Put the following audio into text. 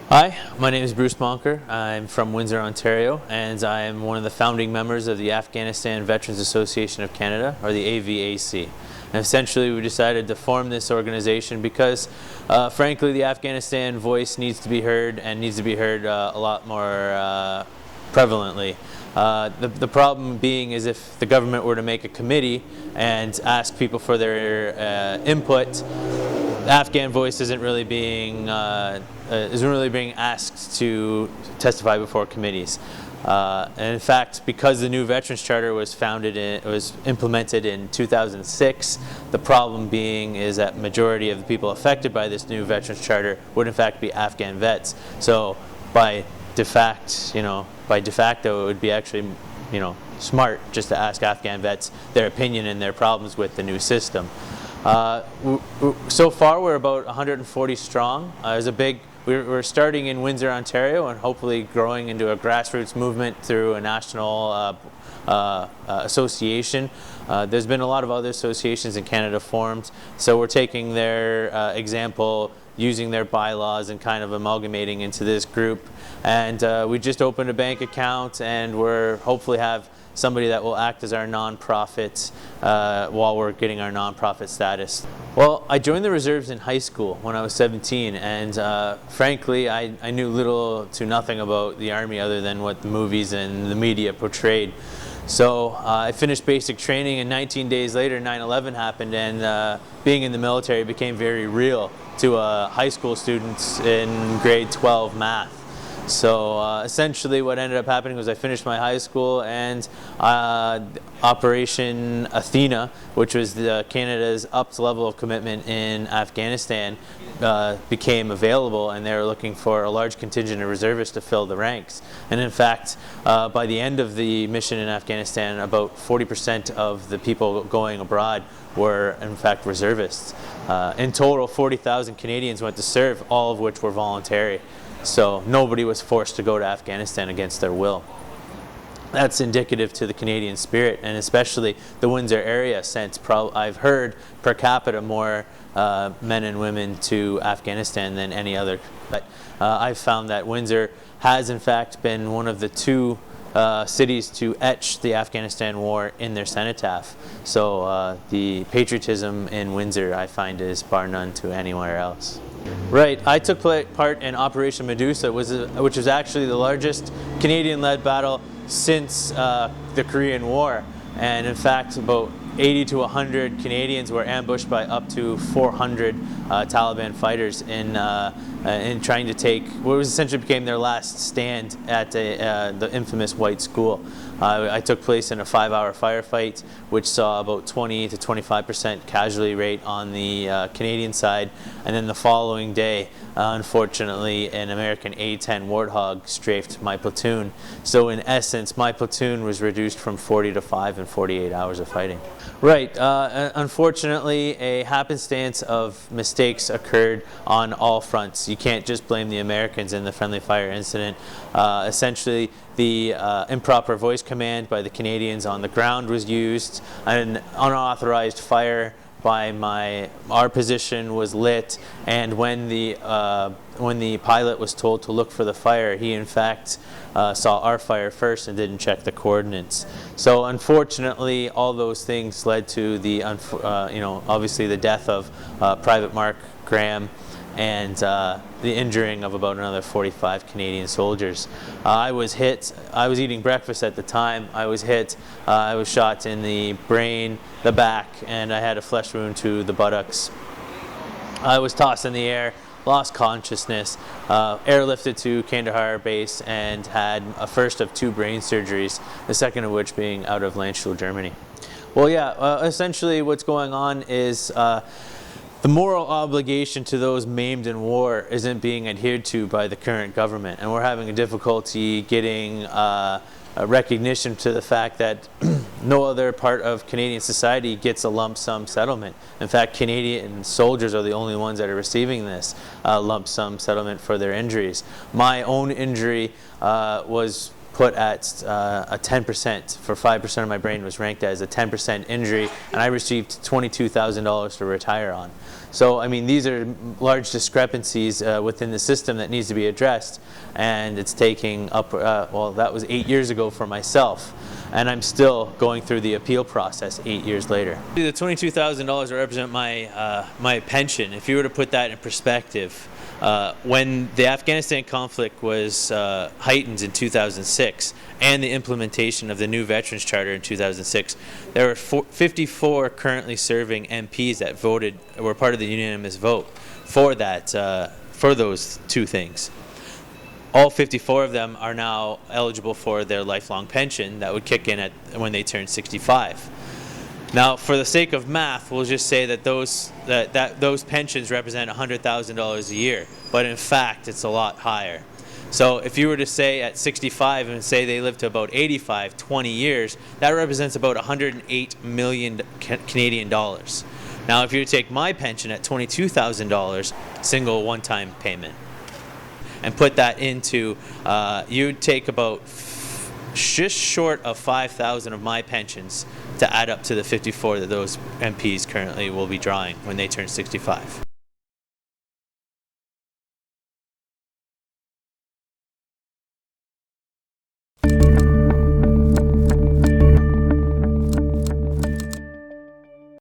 Hi, my name is Bruce Moncur. I'm from Windsor, Ontario, and I am one of the founding members of the Afghanistan Veterans Association of Canada, or the AVAC. And essentially, we decided to form this organization because, frankly, the Afghanistan voice needs to be heard, and needs to be heard a lot more prevalently. The problem being is if the government were to make a committee and ask people for their input, the Afghan voice isn't really being asked to testify before committees. And in fact, because the new Veterans Charter was implemented in 2006, the problem being is that majority of the people affected by this new Veterans Charter would in fact be Afghan vets. So by de facto, it would be actually, smart just to ask Afghan vets their opinion and their problems with the new system. So far, we're about 140 strong. We're starting in Windsor, Ontario, and hopefully growing into a grassroots movement through a national association. There's been a lot of other associations in Canada formed, so we're taking their example, using their bylaws and kind of amalgamating into this group. And we just opened a bank account, and we're hopefully have somebody that will act as our nonprofit while we're getting our nonprofit status. Well, I joined the reserves in high school when I was 17, and frankly, I knew little to nothing about the Army other than what the movies and the media portrayed. So I finished basic training, and 19 days later, 9/11 happened, and being in the military became very real to high school students in grade 12 math. So essentially what ended up happening was I finished my high school, and Operation Athena, which was Canada's upped level of commitment in Afghanistan, became available, and they were looking for a large contingent of reservists to fill the ranks. And in fact, by the end of the mission in Afghanistan, about 40% of the people going abroad were in fact reservists. In total, 40,000 Canadians went to serve, all of which were voluntary. So nobody was forced to go to Afghanistan against their will. That's indicative to the Canadian spirit, and especially the Windsor area sent, I've heard, per capita more men and women to Afghanistan than any other. But I've found that Windsor has in fact been one of the two cities to etch the Afghanistan war in their cenotaph. So the patriotism in Windsor, I find, is bar none to anywhere else. Right, I took part in Operation Medusa, which was actually the largest Canadian-led battle since the Korean War. And in fact, about 80 to 100 Canadians were ambushed by up to 400 Taliban fighters in trying to take what essentially became their last stand at the infamous White School. I took place in a 5-hour firefight, which saw about 20 to 25% casualty rate on the Canadian side, and then the following day, unfortunately, an American A-10 Warthog strafed my platoon. So in essence, my platoon was reduced from 40 to 5 in 48 hours of fighting. Right, unfortunately, a happenstance of mistakes occurred on all fronts. You can't just blame the Americans in the friendly fire incident. Essentially, the improper voice command by the Canadians on the ground was used. An unauthorized fire by our position was lit, and when the pilot was told to look for the fire, he in fact saw our fire first and didn't check the coordinates. So unfortunately, all those things led to the obviously the death of Private Mark Graham, and the injuring of about another 45 Canadian soldiers. I was hit. I was eating breakfast at the time. I was hit. I was shot in the brain, the back, and I had a flesh wound to the buttocks. I was tossed in the air, lost consciousness, airlifted to Kandahar base, and had a first of 2 brain surgeries, the second of which being out of Landstuhl, Germany. Well, yeah, essentially what's going on is the moral obligation to those maimed in war isn't being adhered to by the current government, and we're having a difficulty getting a recognition to the fact that no other part of Canadian society gets a lump sum settlement. In fact, Canadian soldiers are the only ones that are receiving this lump sum settlement for their injuries. My own injury was put at a 10%, for 5% of my brain was ranked as a 10% injury, and I received $22,000 to retire on. So, I mean, these are large discrepancies within the system that needs to be addressed, and it's taking up, well, that was 8 years ago for myself, and I'm still going through the appeal process 8 years later. The $22,000 represent my pension. If you were to put that in perspective, when the Afghanistan conflict was heightened in 2006 and the implementation of the new Veterans Charter in 2006, there were 54 currently serving MPs that were part of the unanimous vote for that, for those two things. All 54 of them are now eligible for their lifelong pension that would kick in when they turn 65. Now, for the sake of math, we'll just say that those pensions represent $100,000 a year, but in fact, it's a lot higher. So if you were to say at 65 and say they live to about 85, 20 years, that represents about 108 million Canadian dollars. Now, if you were to take my pension at $22,000, single one-time payment, and put that into, you'd take about just short of 5,000 of my pensions to add up to the 54 that those MPs currently will be drawing when they turn 65.